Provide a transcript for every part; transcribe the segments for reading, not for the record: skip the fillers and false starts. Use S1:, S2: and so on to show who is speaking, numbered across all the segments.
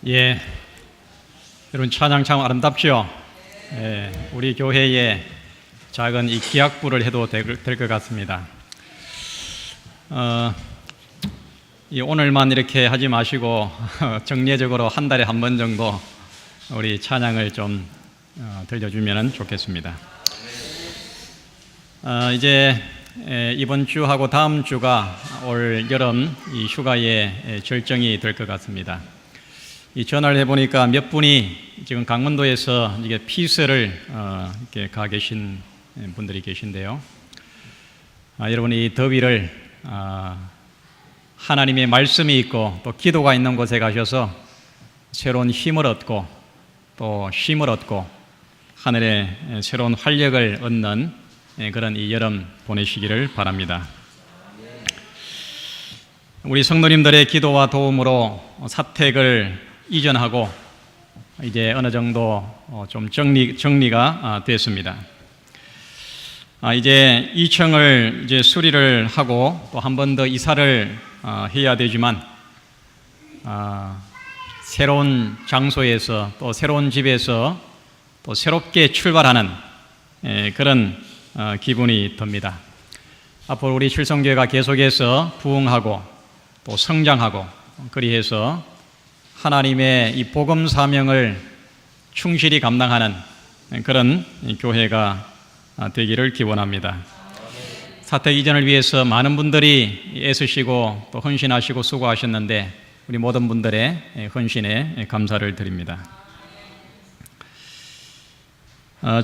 S1: 예, 여러분 찬양 참 아름답죠? 예, 우리 교회에 작은 이 기악부를 해도 될 것 같습니다. 오늘만 이렇게 하지 마시고 정례적으로 한 달에 한 번 정도 우리 찬양을 좀 들려주면 좋겠습니다. 이제 이번 주하고 다음 주가 올 여름 이 휴가의 절정이 될 것 같습니다. 이 전화를 해보니까 몇 분이 지금 강원도에서 이게 피서를 이렇게 가 계신 분들이 계신데요. 여러분 이 더위를 하나님의 말씀이 있고 또 기도가 있는 곳에 가셔서 새로운 힘을 얻고 또 쉼을 얻고 하늘의 새로운 활력을 얻는 그런 이 여름 보내시기를 바랍니다. 우리 성도님들의 기도와 도움으로 사택을 이전하고 이제 어느 정도 좀 정리가 됐습니다. 이제 2층을 이제 수리를 하고 또 한 번 더 이사를 해야 되지만 새로운 장소에서 또 새로운 집에서 또 새롭게 출발하는 그런 기분이 듭니다. 앞으로 우리 칠성교회가 계속해서 부흥하고 또 성장하고 그리해서 하나님의 이 복음 사명을 충실히 감당하는 그런 교회가 되기를 기원합니다. 사택 이전을 위해서 많은 분들이 애쓰시고 또 헌신하시고 수고하셨는데 우리 모든 분들의 헌신에 감사를 드립니다.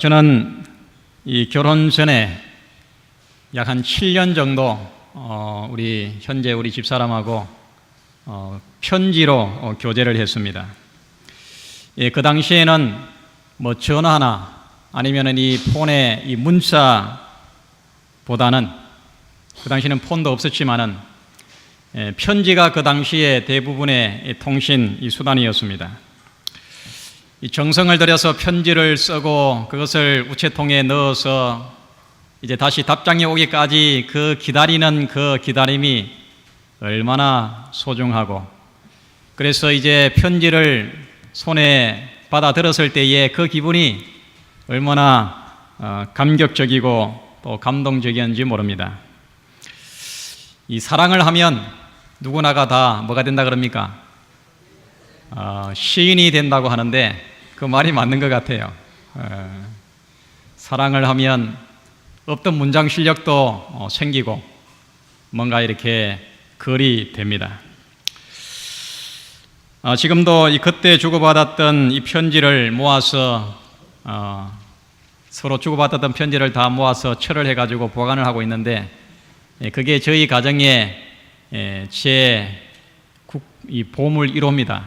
S1: 저는 이 결혼 전에 약 한 7년 정도 현재 우리 집사람하고 편지로 교제를 했습니다. 그 당시에는 뭐 전화나 아니면은 이 폰의 이 문자보다는 그 당시에는 폰도 없었지만은 편지가 그 당시에 대부분의 통신 이 수단이었습니다. 이 정성을 들여서 편지를 쓰고 그것을 우체통에 넣어서 이제 다시 답장이 오기까지 그 기다리는 그 기다림이 얼마나 소중하고 그래서 이제 편지를 손에 받아들었을 때의 그 기분이 얼마나 감격적이고 또 감동적이었는지 모릅니다. 이 사랑을 하면 누구나가 다 뭐가 된다 그럽니까? 시인이 된다고 하는데 그 말이 맞는 것 같아요. 사랑을 하면 없던 문장 실력도 생기고 뭔가 이렇게 글이 됩니다. 지금도 그때 주고받았던 이 편지를 모아서 서로 주고받았던 편지를 다 모아서 철을 해가지고 보관을 하고 있는데 그게 저희 가정의 제 이 보물 1호입니다.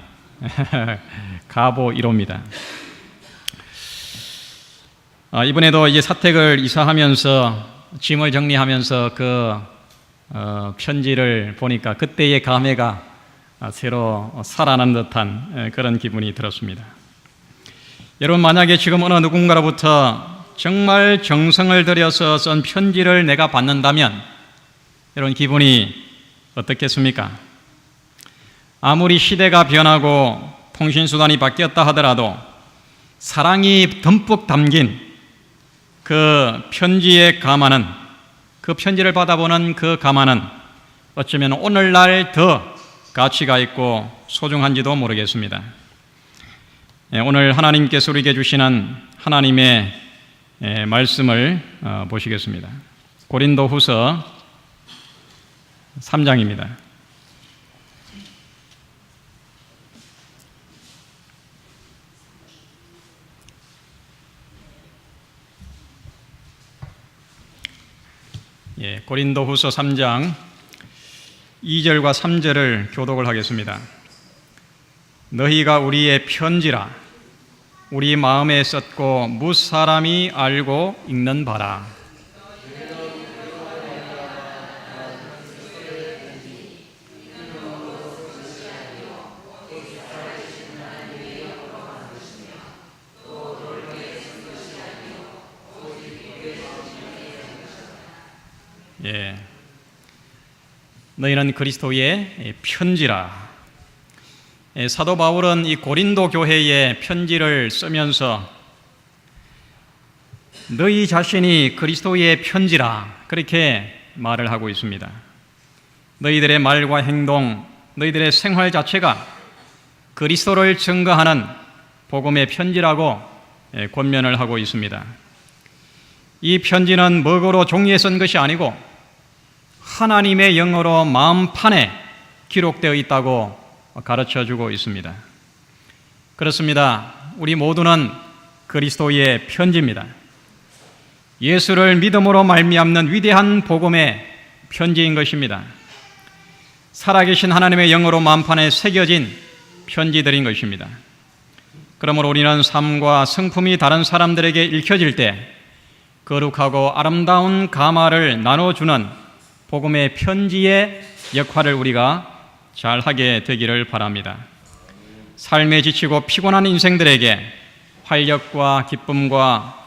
S1: 가보 1호입니다. 이번에도 이제 사택을 이사하면서 짐을 정리하면서 그 편지를 보니까 그때의 감회가 새로 살아난 듯한 그런 기분이 들었습니다. 여러분 만약에 지금 어느 누군가로부터 정말 정성을 들여서 쓴 편지를 내가 받는다면 여러분 기분이 어떻겠습니까? 아무리 시대가 변하고 통신수단이 바뀌었다 하더라도 사랑이 듬뿍 담긴 그 편지의 감화는 그 편지를 받아보는 그 감화는 어쩌면 오늘날 더 가치가 있고 소중한지도 모르겠습니다. 오늘 하나님께서 우리에게 주시는 하나님의 말씀을 보시겠습니다. 고린도후서 3장입니다. 고린도후서 3장 2절과 3절을 교독을 하겠습니다. 너희가 우리의 편지라 우리 마음에 썼고 무사람이 알고 읽는 바라. 너희는 그리스도의 편지라. 사도 바울은 이 고린도 교회에 편지를 쓰면서 너희 자신이 그리스도의 편지라 그렇게 말을 하고 있습니다. 너희들의 말과 행동, 너희들의 생활 자체가 그리스도를 증거하는 복음의 편지라고 권면을 하고 있습니다. 이 편지는 먹으로 종이에 쓴 것이 아니고 하나님의 영어로 마음판에 기록되어 있다고 가르쳐주고 있습니다. 그렇습니다. 우리 모두는 그리스도의 편지입니다. 예수를 믿음으로 말미암는 위대한 복음의 편지인 것입니다. 살아계신 하나님의 영어로 마음판에 새겨진 편지들인 것입니다. 그러므로 우리는 삶과 성품이 다른 사람들에게 읽혀질 때 거룩하고 아름다운 가마를 나눠주는 복음의 편지의 역할을 우리가 잘 하게 되기를 바랍니다. 삶에 지치고 피곤한 인생들에게 활력과 기쁨과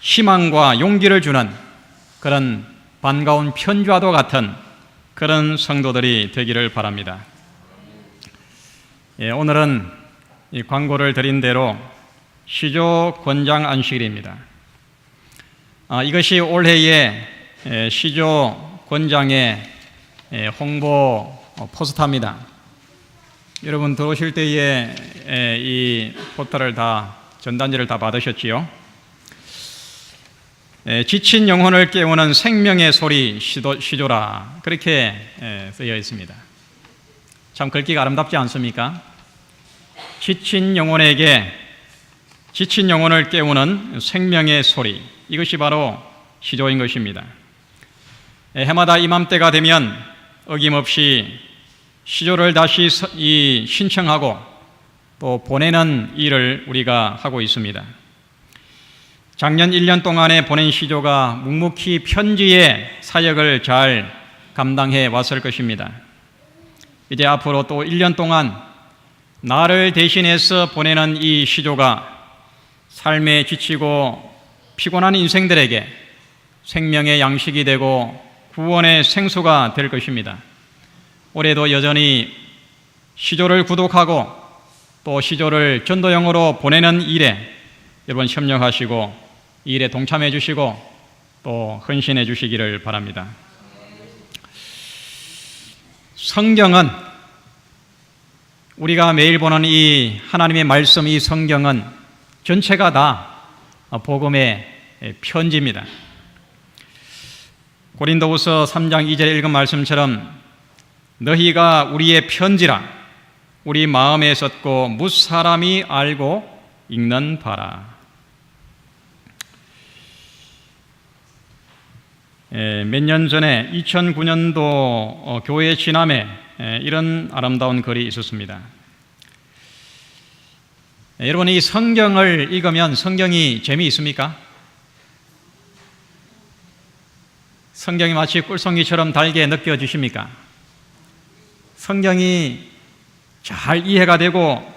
S1: 희망과 용기를 주는 그런 반가운 편지와도 같은 그런 성도들이 되기를 바랍니다. 오늘은 이 광고를 드린 대로 시조 권장 안식일입니다. 이것이 올해의 시조 권장의 홍보 포스터입니다. 여러분 들어오실 때에 이 포스터를 다 전단지를 다 받으셨지요? 지친 영혼을 깨우는 생명의 소리 시조라 그렇게 쓰여 있습니다. 참 글귀가 아름답지 않습니까? 지친 영혼을 깨우는 생명의 소리, 이것이 바로 시조인 것입니다. 해마다 이맘때가 되면 어김없이 시조를 다시 신청하고 또 보내는 일을 우리가 하고 있습니다. 작년 1년 동안에 보낸 시조가 묵묵히 편지의 사역을 잘 감당해 왔을 것입니다. 이제 앞으로 또 1년 동안 나를 대신해서 보내는 이 시조가 삶에 지치고 피곤한 인생들에게 생명의 양식이 되고 구원의 생수가 될 것입니다. 올해도 여전히 시조를 구독하고 또 시조를 전도용으로 보내는 일에 여러분 협력하시고 이 일에 동참해 주시고 또 헌신해 주시기를 바랍니다. 성경은 우리가 매일 보는 이 하나님의 말씀, 이 성경은 전체가 다 복음의 편지입니다. 고린도후서 3장 2절에 읽은 말씀처럼 너희가 우리의 편지라 우리 마음에 썼고 무사람이 알고 읽는 바라. 몇 년 전에 2009년도 교회 진함에 이런 아름다운 글이 있었습니다. 여러분, 이 성경을 읽으면 성경이 재미있습니까? 성경이 마치 꿀송이처럼 달게 느껴지십니까? 성경이 잘 이해가 되고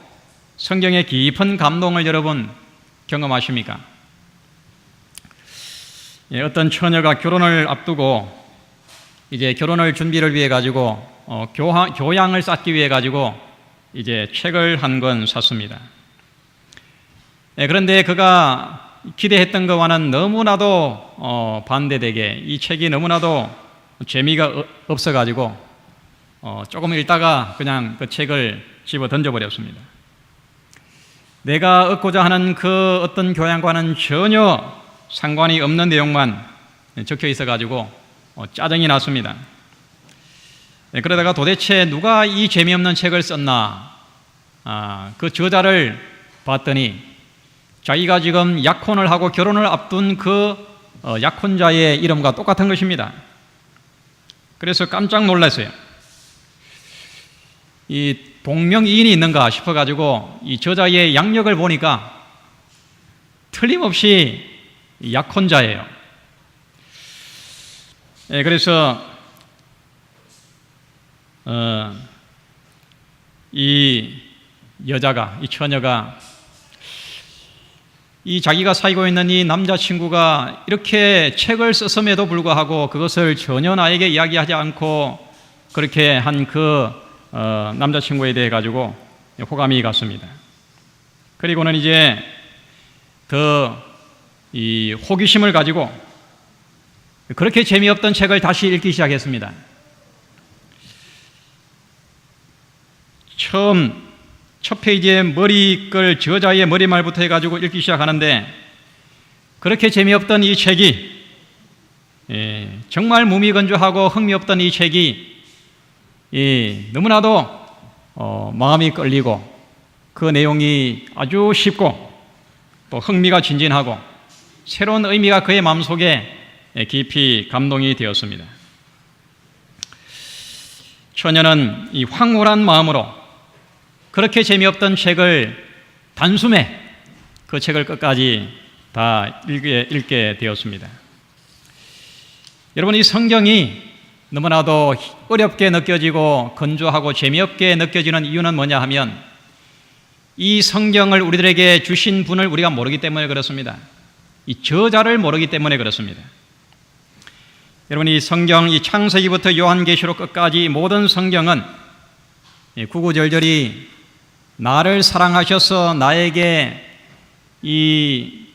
S1: 성경의 깊은 감동을 여러분 경험하십니까? 어떤 처녀가 결혼을 앞두고 이제 결혼을 준비를 위해 가지고 교양을 쌓기 위해 가지고 이제 책을 한 권 샀습니다. 그런데 그가 기대했던 것과는 너무나도 반대되게 이 책이 너무나도 재미가 없어 가지고 조금 읽다가 그냥 그 책을 집어 던져버렸습니다. 내가 얻고자 하는 그 어떤 교양과는 전혀 상관이 없는 내용만 적혀 있어 가지고 짜증이 났습니다. 그러다가 도대체 누가 이 재미없는 책을 썼나 그 저자를 봤더니 자기가 지금 약혼을 하고 결혼을 앞둔 그 약혼자의 이름과 똑같은 것입니다. 그래서 깜짝 놀랐어요. 이 동명이인이 있는가 싶어가지고 이 저자의 양력을 보니까 틀림없이 약혼자예요. 그래서 이 여자가, 이 처녀가 이 자기가 사귀고 있는 이 남자친구가 이렇게 책을 썼음에도 불구하고 그것을 전혀 나에게 이야기하지 않고 그렇게 한 그 남자친구에 대해 가지고 호감이 갔습니다. 그리고는 이제 더 이 호기심을 가지고 그렇게 재미없던 책을 다시 읽기 시작했습니다. 처음 첫 페이지에 머리글 저자의 머리말부터 해가지고 읽기 시작하는데 그렇게 재미없던 이 책이 정말 무미건조하고 흥미없던 이 책이 너무나도 마음이 끌리고 그 내용이 아주 쉽고 또 흥미가 진진하고 새로운 의미가 그의 마음속에 깊이 감동이 되었습니다. 처녀는 이 황홀한 마음으로 그렇게 재미없던 책을 단숨에 그 책을 끝까지 다 읽게 되었습니다. 여러분, 이 성경이 너무나도 어렵게 느껴지고 건조하고 재미없게 느껴지는 이유는 뭐냐 하면 이 성경을 우리들에게 주신 분을 우리가 모르기 때문에 그렇습니다. 이 저자를 모르기 때문에 그렇습니다. 여러분, 이 성경, 이 창세기부터 요한계시록 끝까지 모든 성경은 구구절절이 나를 사랑하셔서 나에게 이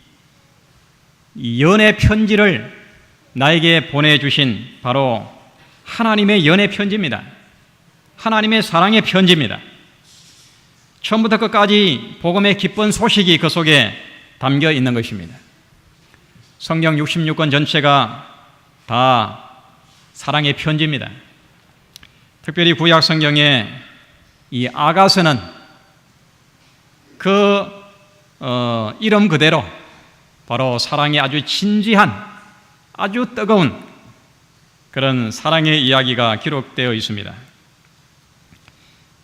S1: 연애 편지를 나에게 보내주신 바로 하나님의 연애 편지입니다. 하나님의 사랑의 편지입니다. 처음부터 끝까지 복음의 기쁜 소식이 그 속에 담겨 있는 것입니다. 성경 66권 전체가 다 사랑의 편지입니다. 특별히 구약 성경에 이 아가서는 그 이름 그대로 바로 사랑의 아주 진지한 아주 뜨거운 그런 사랑의 이야기가 기록되어 있습니다.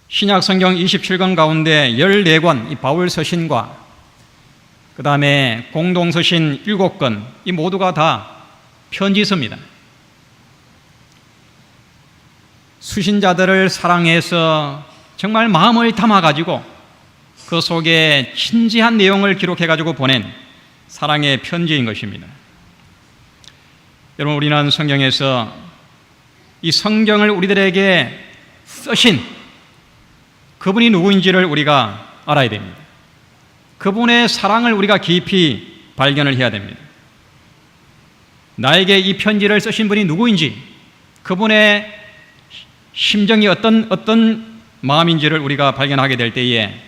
S1: 신약 성경 27권 가운데 14권 이 바울 서신과 그 다음에 공동서신 7권 이 모두가 다 편지서입니다. 수신자들을 사랑해서 정말 마음을 담아가지고 그 속에 진지한 내용을 기록해가지고 보낸 사랑의 편지인 것입니다. 여러분, 우리는 성경에서 이 성경을 우리들에게 쓰신 그분이 누구인지를 우리가 알아야 됩니다. 그분의 사랑을 우리가 깊이 발견을 해야 됩니다. 나에게 이 편지를 쓰신 분이 누구인지, 그분의 심정이 어떤 마음인지를 우리가 발견하게 될 때에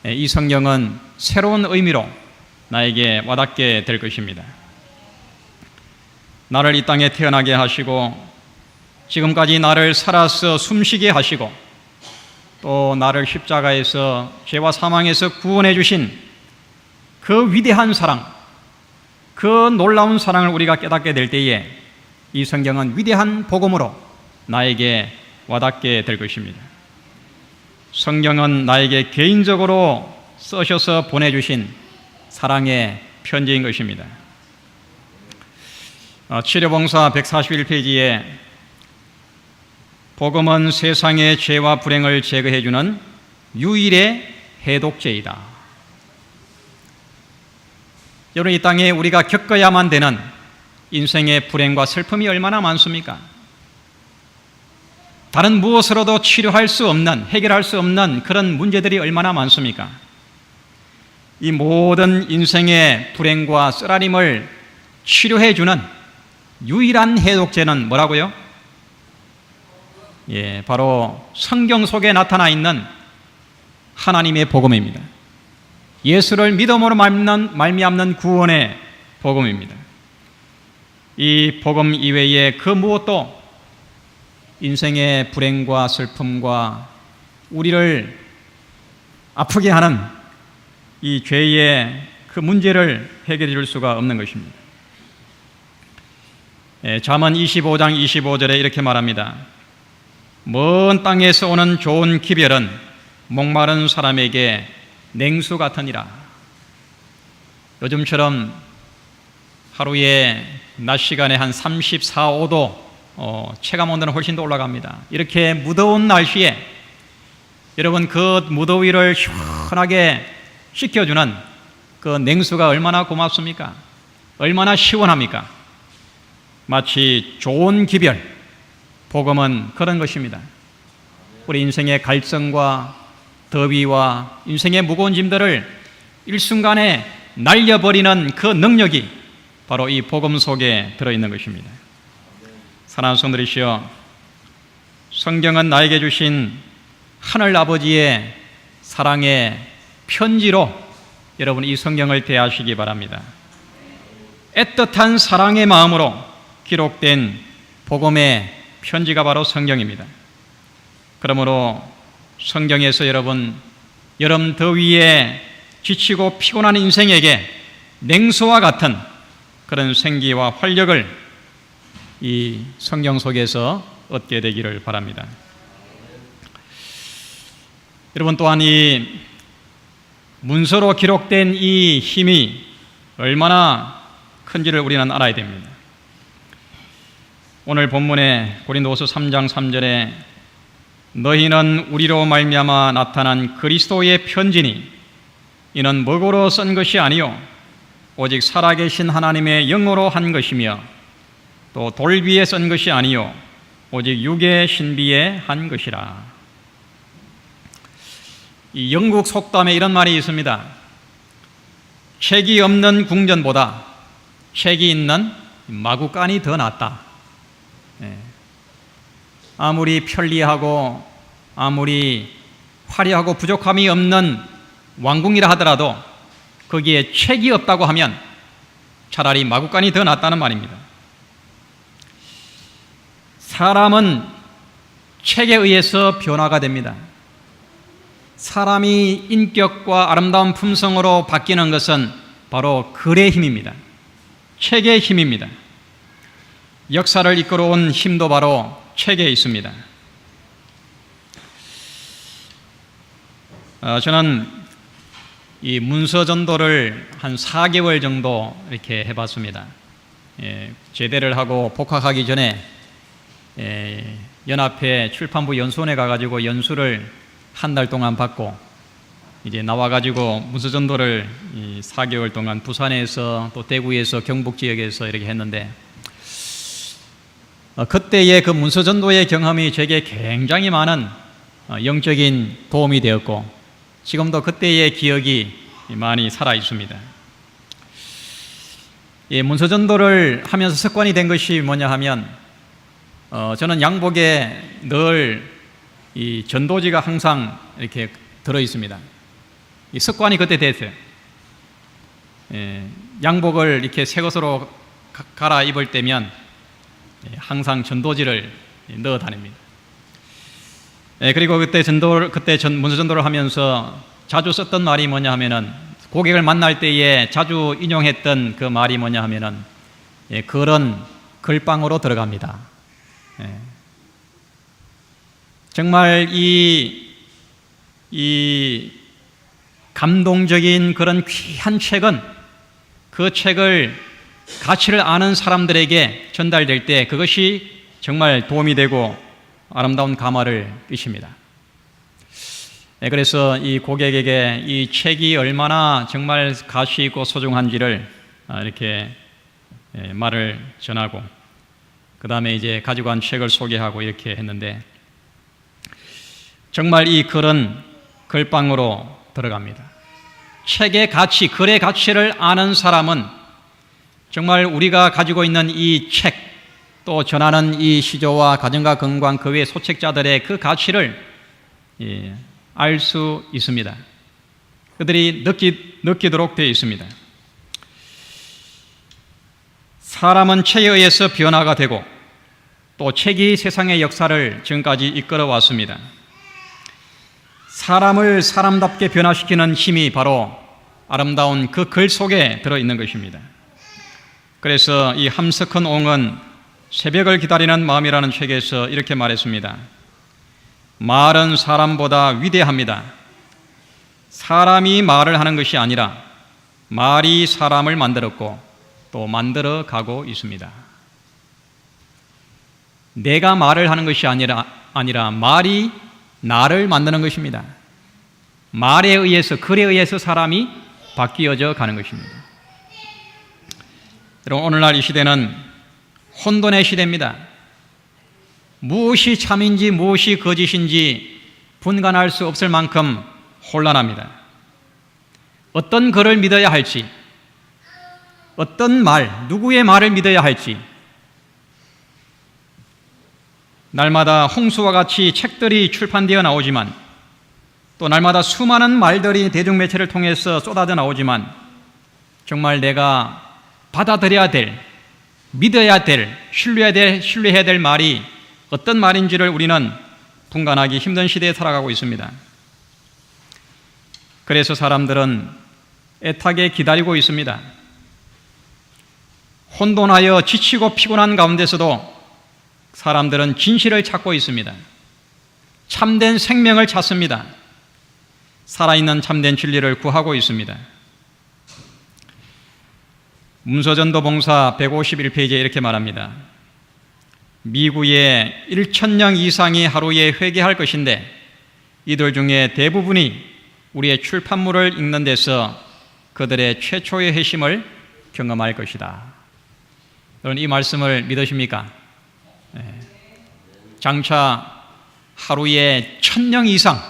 S1: 이 성경은 새로운 의미로 나에게 와닿게 될 것입니다. 나를 이 땅에 태어나게 하시고 지금까지 나를 살아서 숨쉬게 하시고 또 나를 십자가에서 죄와 사망에서 구원해 주신 그 위대한 사랑, 그 놀라운 사랑을 우리가 깨닫게 될 때에 이 성경은 위대한 복음으로 나에게 와닿게 될 것입니다. 성경은 나에게 개인적으로 쓰셔서 보내주신 사랑의 편지인 것입니다. 치료봉사 141페이지에 복음은 세상의 죄와 불행을 제거해주는 유일의 해독제이다. 여러분, 이 땅에 우리가 겪어야만 되는 인생의 불행과 슬픔이 얼마나 많습니까? 다른 무엇으로도 치료할 수 없는, 해결할 수 없는 그런 문제들이 얼마나 많습니까? 이 모든 인생의 불행과 쓰라림을 치료해주는 유일한 해독제는 뭐라고요? 바로 성경 속에 나타나 있는 하나님의 복음입니다. 예수를 믿음으로 말미암는 구원의 복음입니다. 이 복음 이외에 그 무엇도 인생의 불행과 슬픔과 우리를 아프게 하는 이 죄의 그 문제를 해결해 줄 수가 없는 것입니다. 잠언 25장 25절에 이렇게 말합니다. 먼 땅에서 오는 좋은 기별은 목마른 사람에게 냉수 같으니라. 요즘처럼 하루에 낮 시간에 한 34, 5도 체감 온도는 훨씬 더 올라갑니다. 이렇게 무더운 날씨에 여러분 그 무더위를 시원하게 식혀주는 그 냉수가 얼마나 고맙습니까? 얼마나 시원합니까? 마치 좋은 기별, 복음은 그런 것입니다. 우리 인생의 갈증과 더위와 인생의 무거운 짐들을 일순간에 날려버리는 그 능력이 바로 이 복음 속에 들어있는 것입니다. 사랑하는 성도들이시여, 성경은 나에게 주신 하늘 아버지의 사랑의 편지로 여러분 이 성경을 대하시기 바랍니다. 애틋한 사랑의 마음으로 기록된 복음의 편지가 바로 성경입니다. 그러므로 성경에서 여러분 여름 더위에 지치고 피곤한 인생에게 냉수와 같은 그런 생기와 활력을 이 성경 속에서 얻게 되기를 바랍니다. 여러분 또한 이 문서로 기록된 이 힘이 얼마나 큰지를 우리는 알아야 됩니다. 오늘 본문에 고린도후서 3장 3절에 너희는 우리로 말미암아 나타난 그리스도의 편지니 이는 먹으로 쓴 것이 아니요 오직 살아계신 하나님의 영으로 한 것이며 또 돌비에 쓴 것이 아니요 오직 육의 신비에 한 것이라. 이 영국 속담에 이런 말이 있습니다. 책이 없는 궁전보다 책이 있는 마구간이 더 낫다. 아무리 편리하고 아무리 화려하고 부족함이 없는 왕궁이라 하더라도 거기에 책이 없다고 하면 차라리 마구간이 더 낫다는 말입니다. 사람은 책에 의해서 변화가 됩니다. 사람이 인격과 아름다운 품성으로 바뀌는 것은 바로 글의 힘입니다. 책의 힘입니다. 역사를 이끌어온 힘도 바로 책에 있습니다. 저는 이 문서 전도를 한 4개월 정도 이렇게 해봤습니다. 제대를 하고 복학하기 전에 연합회 출판부 연수원에 가가지고 연수를 한 달 동안 받고 이제 나와가지고 문서 전도를 4개월 동안 부산에서 또 대구에서 경북 지역에서 이렇게 했는데 그때의 그 문서 전도의 경험이 제게 굉장히 많은 영적인 도움이 되었고 지금도 그때의 기억이 많이 살아 있습니다. 문서 전도를 하면서 습관이 된 것이 뭐냐 하면 저는 양복에 늘 이 전도지가 항상 이렇게 들어 있습니다. 이 습관이 그때 됐어요. 양복을 이렇게 새 것으로 갈아 입을 때면 항상 전도지를 넣어 다닙니다. 그리고 그때 문서 전도를 하면서 자주 썼던 말이 뭐냐 하면은 고객을 만날 때에 자주 인용했던 그 말이 뭐냐 하면은 글은 글방으로 들어갑니다. 정말 이 감동적인 그런 귀한 책은 그 책을 가치를 아는 사람들에게 전달될 때 그것이 정말 도움이 되고 아름다운 감화를 끼칩니다. 그래서 이 고객에게 이 책이 얼마나 정말 가치 있고 소중한지를 이렇게 말을 전하고 그 다음에 이제 가지고 간 책을 소개하고 이렇게 했는데 정말 이 글은 글방으로 들어갑니다. 책의 가치, 글의 가치를 아는 사람은 정말 우리가 가지고 있는 이 책, 또 전하는 이 시조와 가정과 건강 그 외 소책자들의 그 가치를 알 수 있습니다. 그들이 느끼도록 되어 있습니다. 사람은 책에 의해서 변화가 되고 또 책이 세상의 역사를 지금까지 이끌어 왔습니다. 사람을 사람답게 변화시키는 힘이 바로 아름다운 그 글 속에 들어있는 것입니다. 그래서 이 함석헌 옹은 새벽을 기다리는 마음이라는 책에서 이렇게 말했습니다. 말은 사람보다 위대합니다. 사람이 말을 하는 것이 아니라 말이 사람을 만들었고 또 만들어 가고 있습니다. 내가 말을 하는 것이 아니라 말이 나를 만드는 것입니다. 말에 의해서, 글에 의해서 사람이 바뀌어져 가는 것입니다. 여러분, 오늘날 이 시대는 혼돈의 시대입니다. 무엇이 참인지 무엇이 거짓인지 분간할 수 없을 만큼 혼란합니다. 어떤 글을 믿어야 할지, 어떤 말, 누구의 말을 믿어야 할지, 날마다 홍수와 같이 책들이 출판되어 나오지만 또 날마다 수많은 말들이 대중매체를 통해서 쏟아져 나오지만 정말 내가 받아들여야 될, 믿어야 될, 신뢰해야 될 말이 어떤 말인지를 우리는 분간하기 힘든 시대에 살아가고 있습니다. 그래서 사람들은 애타게 기다리고 있습니다. 혼돈하여 지치고 피곤한 가운데서도 사람들은 진실을 찾고 있습니다. 참된 생명을 찾습니다. 살아있는 참된 진리를 구하고 있습니다. 문서전도봉사 151페이지에 이렇게 말합니다. 미국의 1,000명 이상이 하루에 회개할 것인데 이들 중에 대부분이 우리의 출판물을 읽는 데서 그들의 최초의 회심을 경험할 것이다. 여러분, 이 말씀을 믿으십니까? 장차 하루에 1,000명 이상,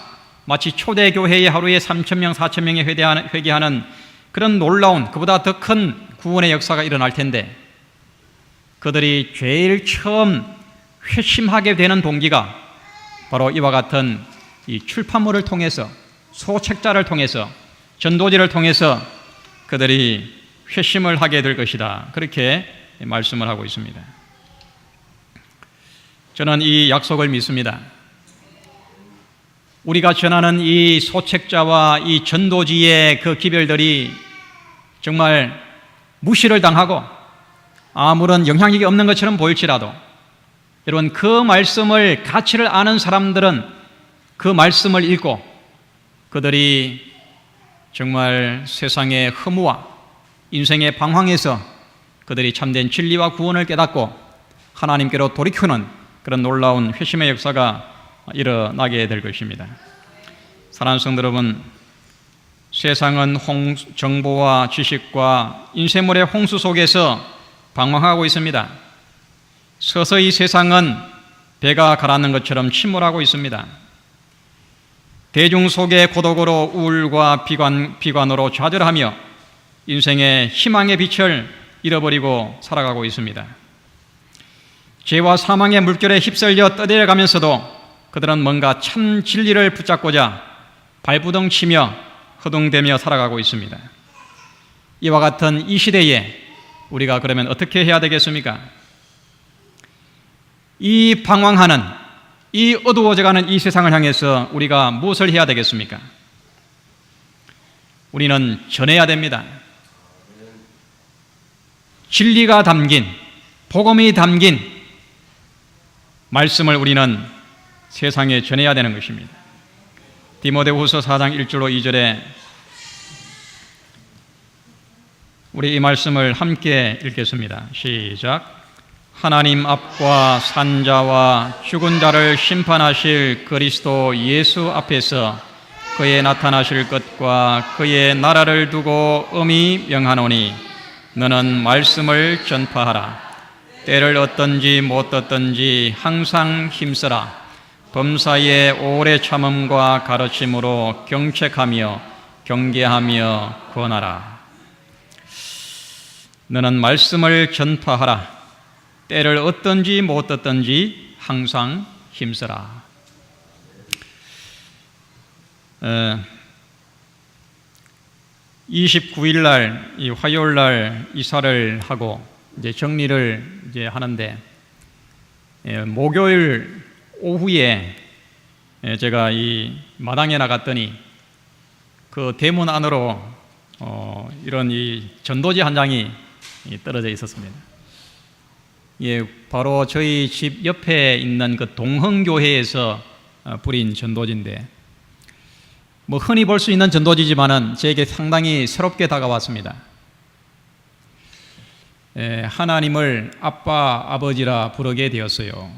S1: 마치 초대교회의 하루에 3,000명, 4,000명이 회개하는 그런 놀라운, 그보다 더 큰 구원의 역사가 일어날 텐데 그들이 제일 처음 회심하게 되는 동기가 바로 이와 같은 이 출판물을 통해서, 소책자를 통해서, 전도지를 통해서 그들이 회심을 하게 될 것이다. 그렇게 말씀을 하고 있습니다. 저는 이 약속을 믿습니다. 우리가 전하는 이 소책자와 이 전도지의 그 기별들이 정말 무시를 당하고 아무런 영향력이 없는 것처럼 보일지라도 여러분, 그 말씀을 가치를 아는 사람들은 그 말씀을 읽고 그들이 정말 세상의 허무와 인생의 방황에서 그들이 참된 진리와 구원을 깨닫고 하나님께로 돌이키는 그런 놀라운 회심의 역사가 일어나게 될 것입니다. 사랑하는 성도 여러분, 세상은 정보와 지식과 인쇄물의 홍수 속에서 방황하고 있습니다. 서서히 세상은 배가 가라앉는 것처럼 침몰하고 있습니다. 대중 속의 고독으로 우울과 비관으로 좌절하며 인생의 희망의 빛을 잃어버리고 살아가고 있습니다. 죄와 사망의 물결에 휩쓸려 떠내려가면서도 그들은 뭔가 참 진리를 붙잡고자 발부둥 치며 허둥대며 살아가고 있습니다. 이와 같은 이 시대에 우리가 그러면 어떻게 해야 되겠습니까? 이 방황하는, 이 어두워져가는 이 세상을 향해서 우리가 무엇을 해야 되겠습니까? 우리는 전해야 됩니다. 진리가 담긴, 복음이 담긴 말씀을 우리는 세상에 전해야 되는 것입니다. 디모데후서 4장 1절로 2절에 우리 이 말씀을 함께 읽겠습니다. 시작. 하나님 앞과 산자와 죽은 자를 심판하실 그리스도 예수 앞에서 그의 나타나실 것과 그의 나라를 두고 엄히 명하노니 너는 말씀을 전파하라. 때를 얻든지 못 얻든지 항상 힘쓰라. 범사의 오래 참음과 가르침으로 경책하며 경계하며 권하라. 너는 말씀을 전파하라. 때를 얻든지 못 얻든지 항상 힘쓰라. 29일 날, 이 화요일 날 이사를 하고 이제 정리를 이제 하는데, 목요일 오후에 제가 이 마당에 나갔더니 그 대문 안으로 이런 이 전도지 한 장이 떨어져 있었습니다. 예, 바로 저희 집 옆에 있는 그 동흥교회에서 뿌린 전도지인데, 뭐 흔히 볼 수 있는 전도지지만은 제게 상당히 새롭게 다가왔습니다. 하나님을 아빠, 아버지라 부르게 되었어요.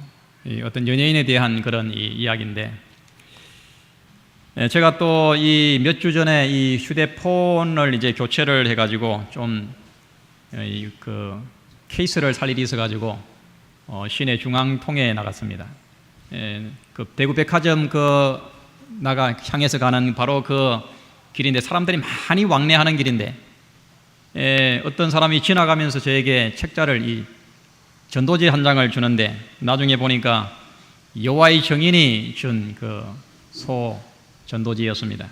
S1: 어떤 연예인에 대한 그런 이야기인데, 제가 또 이 몇 주 전에 이 휴대폰을 이제 교체를 해가지고 좀 그 케이스를 살 일이 있어가지고 시내 중앙통에 나갔습니다. 그 대구 백화점 그 향해서 가는 바로 그 길인데, 사람들이 많이 왕래하는 길인데, 어떤 사람이 지나가면서 저에게 책자를, 이 전도지 한 장을 주는데, 나중에 보니까 여호와의 정인이 준 그 소 전도지였습니다.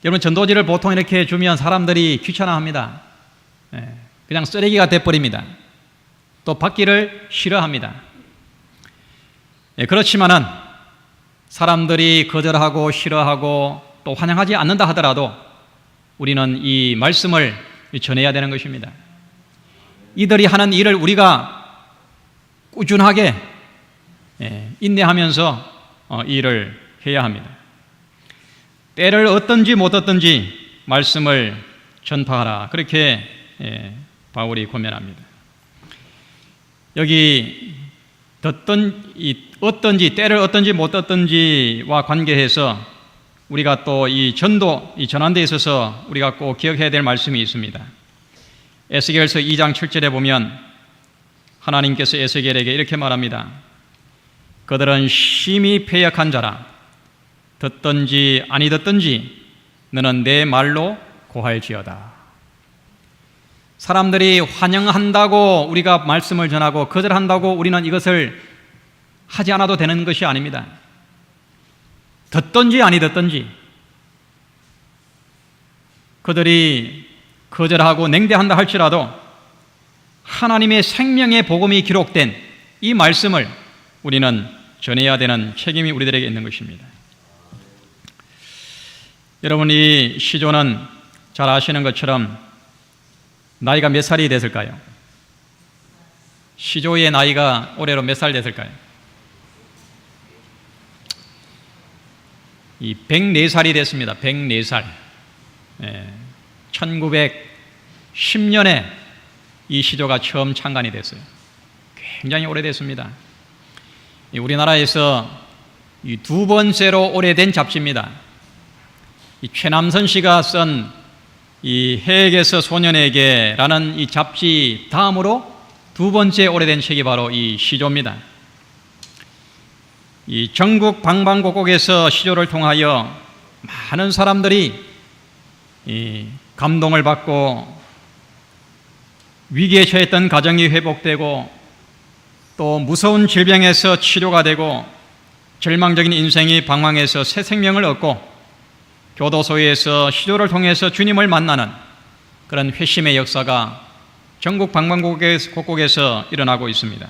S1: 여러분, 전도지를 보통 이렇게 주면 사람들이 귀찮아합니다. 그냥 쓰레기가 돼버립니다. 또 받기를 싫어합니다. 그렇지만은 사람들이 거절하고 싫어하고 또 환영하지 않는다 하더라도 우리는 이 말씀을 전해야 되는 것입니다. 이들이 하는 일을 우리가 꾸준하게 인내하면서 이 일을 해야 합니다. 때를 얻든지 못 얻든지 말씀을 전파하라, 그렇게 바울이 권면합니다. 여기 어떤지, 때를 얻든지 못 얻든지와 관계해서 우리가 또 이 전도, 이 전환 데 있어서 우리가 꼭 기억해야 될 말씀이 있습니다. 에스겔서 2장 7절에 보면 하나님께서 에스겔에게 이렇게 말합니다. 그들은 심히 패역한 자라. 듣든지 아니 듣든지 너는 내 말로 고할지어다. 사람들이 환영한다고 우리가 말씀을 전하고 거절한다고 우리는 이것을 하지 않아도 되는 것이 아닙니다. 듣든지 아니 듣든지 그들이 거절하고 냉대한다 할지라도 하나님의 생명의 복음이 기록된 이 말씀을 우리는 전해야 되는 책임이 우리들에게 있는 것입니다. 여러분, 이 시조는 잘 아시는 것처럼 나이가 몇 살이 됐을까요? 시조의 나이가 올해로 몇 살 됐을까요? 이 104살이 됐습니다. 104살. 1910년에 이 시조가 처음 창간이 됐어요. 굉장히 오래됐습니다. 우리나라에서 이 두 번째로 오래된 잡지입니다. 이 최남선 씨가 쓴 이 해에게서 소년에게라는 이 잡지 다음으로 두 번째 오래된 책이 바로 이 시조입니다. 이 전국 방방곡곡에서 시조를 통하여 많은 사람들이 이 감동을 받고 위기에 처했던 가정이 회복되고 또 무서운 질병에서 치료가 되고 절망적인 인생이 방황해서 새 생명을 얻고 교도소에서 시조를 통해서 주님을 만나는 그런 회심의 역사가 전국 방방곡곡에서 일어나고 있습니다.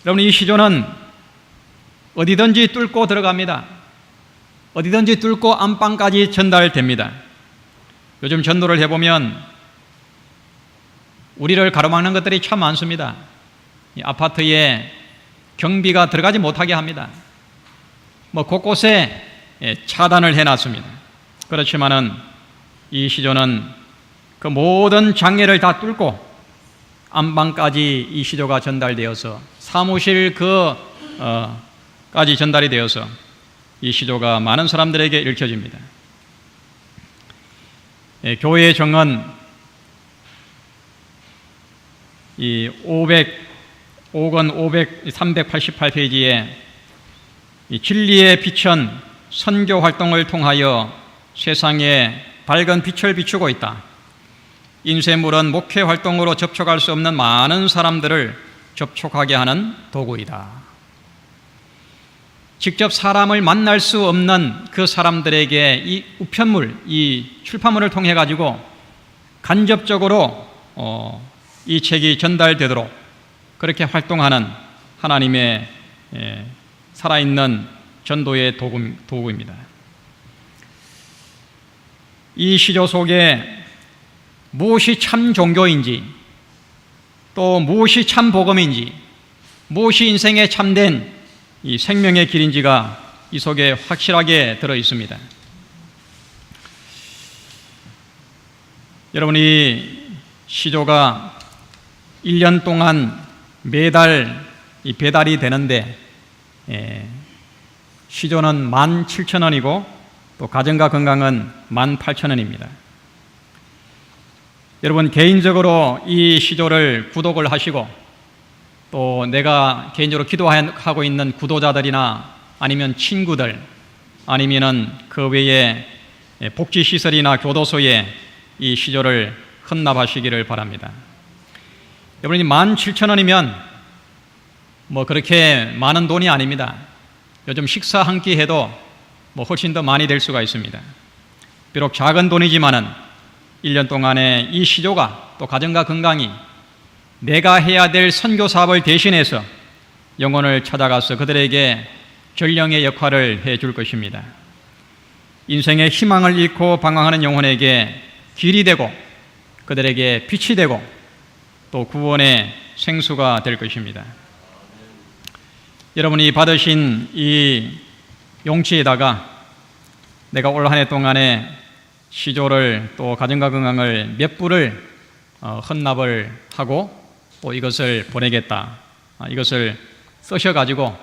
S1: 여러분, 이 시조는 어디든지 뚫고 들어갑니다. 어디든지 뚫고 안방까지 전달됩니다. 요즘 전도를 해보면 우리를 가로막는 것들이 참 많습니다. 이 아파트에 경비가 들어가지 못하게 합니다. 곳곳에 차단을 해놨습니다. 그렇지만은 이 시조는 그 모든 장애를 다 뚫고 안방까지 이 시조가 전달되어서 사무실 까지 전달이 되어서 이 시조가 많은 사람들에게 읽혀집니다. 교회의 정은 이 388페이지에 이 진리의 빛은 선교 활동을 통하여 세상에 밝은 빛을 비추고 있다. 인쇄물은 목회 활동으로 접촉할 수 없는 많은 사람들을 접촉하게 하는 도구이다. 직접 사람을 만날 수 없는 그 사람들에게 이 우편물, 이 출판물을 통해 가지고 간접적으로 이 책이 전달되도록 그렇게 활동하는 하나님의 살아있는 전도의 도구입니다. 이 시조 속에 무엇이 참 종교인지, 또 무엇이 참 복음인지, 무엇이 인생에 참된 이 생명의 길인지가 이 속에 확실하게 들어 있습니다. 여러분, 이 시조가 1년 동안 매달 이 배달이 되는데 시조는 17,000원이고 또 가정과 건강은 18,000원입니다. 여러분, 개인적으로 이 시조를 구독을 하시고 또 내가 개인적으로 기도하고 있는 구도자들이나 아니면 친구들, 아니면은 그 외에 복지시설이나 교도소에 이 시조를 헌납하시기를 바랍니다. 여러분이 17,000원이면 뭐 그렇게 많은 돈이 아닙니다. 요즘 식사 한 끼 해도 뭐 훨씬 더 많이 될 수가 있습니다. 비록 작은 돈이지만은 1년 동안에 이 시조가 또 가정과 건강이 내가 해야 될 선교 사업을 대신해서 영혼을 찾아가서 그들에게 전령의 역할을 해줄 것입니다. 인생의 희망을 잃고 방황하는 영혼에게 길이 되고 그들에게 빛이 되고 또 구원의 생수가 될 것입니다. 여러분이 받으신 이 용치에다가 내가 올 한 해 동안에 시조를 또 가정과 건강을 몇 부를 헌납을 하고 또 이것을 보내겠다. 이것을 쓰셔가지고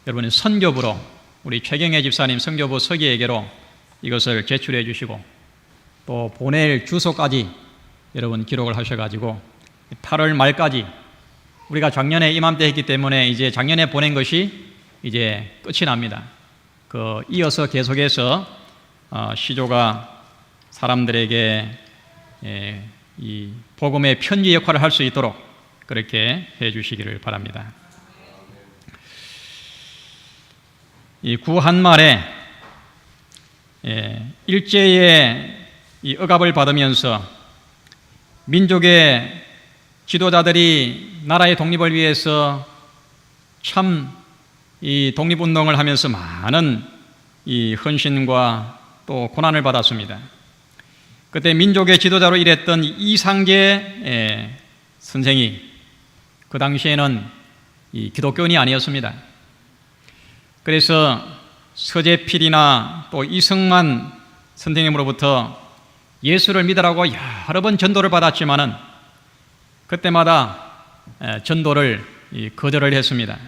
S1: 여러분이 선교부로 우리 최경애 집사님 선교부 서기에게로 이것을 제출해 주시고 또 보낼 주소까지 여러분 기록을 하셔가지고 8월 말까지 우리가 작년에 이맘때 했기 때문에 이제 작년에 보낸 것이 이제 끝이 납니다. 이어서 계속해서 시조가 사람들에게 이 복음의 편지 역할을 할 수 있도록 그렇게 해 주시기를 바랍니다. 이 구한말에 일제의 이 억압을 받으면서 민족의 지도자들이 나라의 독립을 위해서 참 이 독립운동을 하면서 많은 이 헌신과 또 고난을 받았습니다. 그때 민족의 지도자로 일했던 이상계 선생이 그 당시에는 이 기독교인이 아니었습니다. 그래서 서재필이나 또 이승만 선생님으로부터 예수를 믿으라고 여러 번 전도를 받았지만은 그때마다 전도를 거절을 했습니다.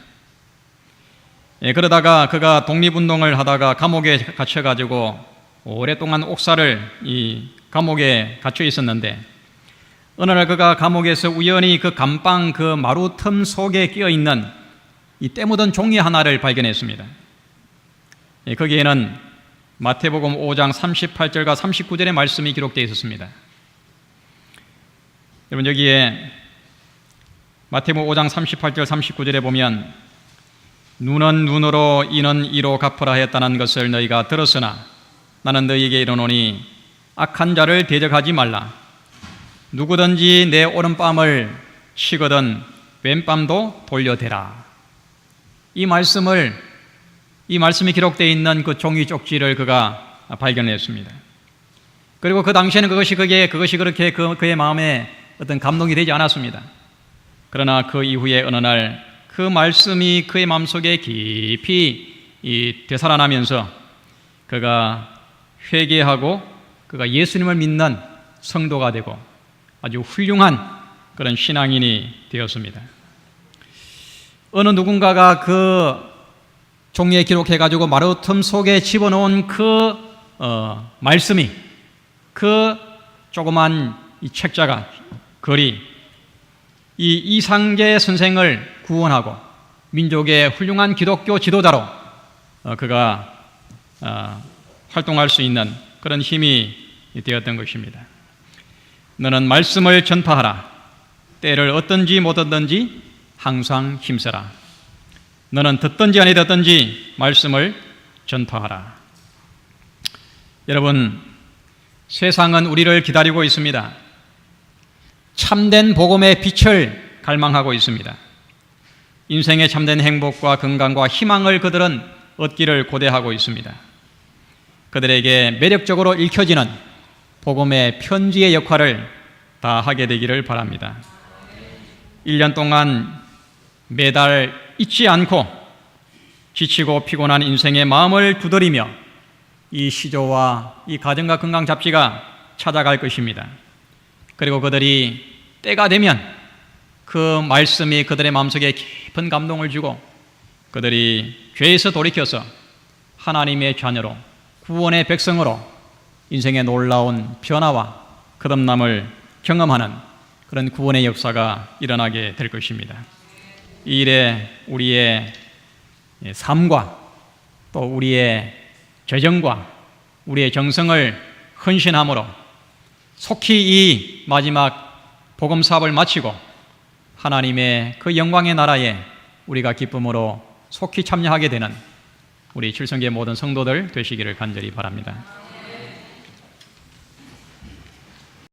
S1: 그러다가 그가 독립운동을 하다가 감옥에 갇혀가지고 오랫동안 옥사를 이 감옥에 갇혀 있었는데 어느 날 그가 감옥에서 우연히 그 감방 그 마루 틈 속에 끼어 있는 이 때 묻은 종이 하나를 발견했습니다. 거기에는 마태복음 5장 38절과 39절의 말씀이 기록되어 있었습니다. 여러분 여기에 마태복음 5장 38절 39절에 보면 눈은 눈으로 이는 이로 갚으라 했다는 것을 너희가 들었으나 나는 너희에게 이르노니 악한 자를 대적하지 말라. 누구든지 내 오른뺨을 치거든 왼뺨도 돌려대라. 이 말씀이 기록되어 있는 그 종이 쪽지를 그가 발견했습니다. 그리고 그 당시에는 그것이 그렇게 그의 마음에 어떤 감동이 되지 않았습니다. 그러나 그 이후에 어느 날 그 말씀이 그의 마음속에 깊이 되살아나면서 그가 회개하고 그가 예수님을 믿는 성도가 되고 아주 훌륭한 그런 신앙인이 되었습니다. 어느 누군가가 그 종이에 기록해가지고 마루틈 속에 집어넣은 그 말씀이 그 조그만 이 책자가 글이 이 이상계 선생을 구원하고 민족의 훌륭한 기독교 지도자로 그가 활동할 수 있는 그런 힘이 되었던 것입니다. 너는 말씀을 전파하라. 때를 얻든지 못 얻든지 항상 힘써라. 너는 듣든지 아니 듣든지 말씀을 전파하라. 여러분, 세상은 우리를 기다리고 있습니다. 참된 복음의 빛을 갈망하고 있습니다. 인생의 참된 행복과 건강과 희망을 그들은 얻기를 고대하고 있습니다. 그들에게 매력적으로 읽혀지는 복음의 편지의 역할을 다 하게 되기를 바랍니다. 1년 동안 매달 잊지 않고 지치고 피곤한 인생의 마음을 두드리며 이 시조와 이 가정과 건강 잡지가 찾아갈 것입니다. 그리고 그들이 때가 되면 그 말씀이 그들의 마음속에 깊은 감동을 주고 그들이 죄에서 돌이켜서 하나님의 자녀로 구원의 백성으로 인생의 놀라운 변화와 거듭남을 경험하는 그런 구원의 역사가 일어나게 될 것입니다. 이 일에 우리의 삶과 또 우리의 재정과 우리의 정성을 헌신함으로 속히 이 마지막 복음 사업을 마치고 하나님의 그 영광의 나라에 우리가 기쁨으로 속히 참여하게 되는 우리 칠성교회 모든 성도들 되시기를 간절히 바랍니다.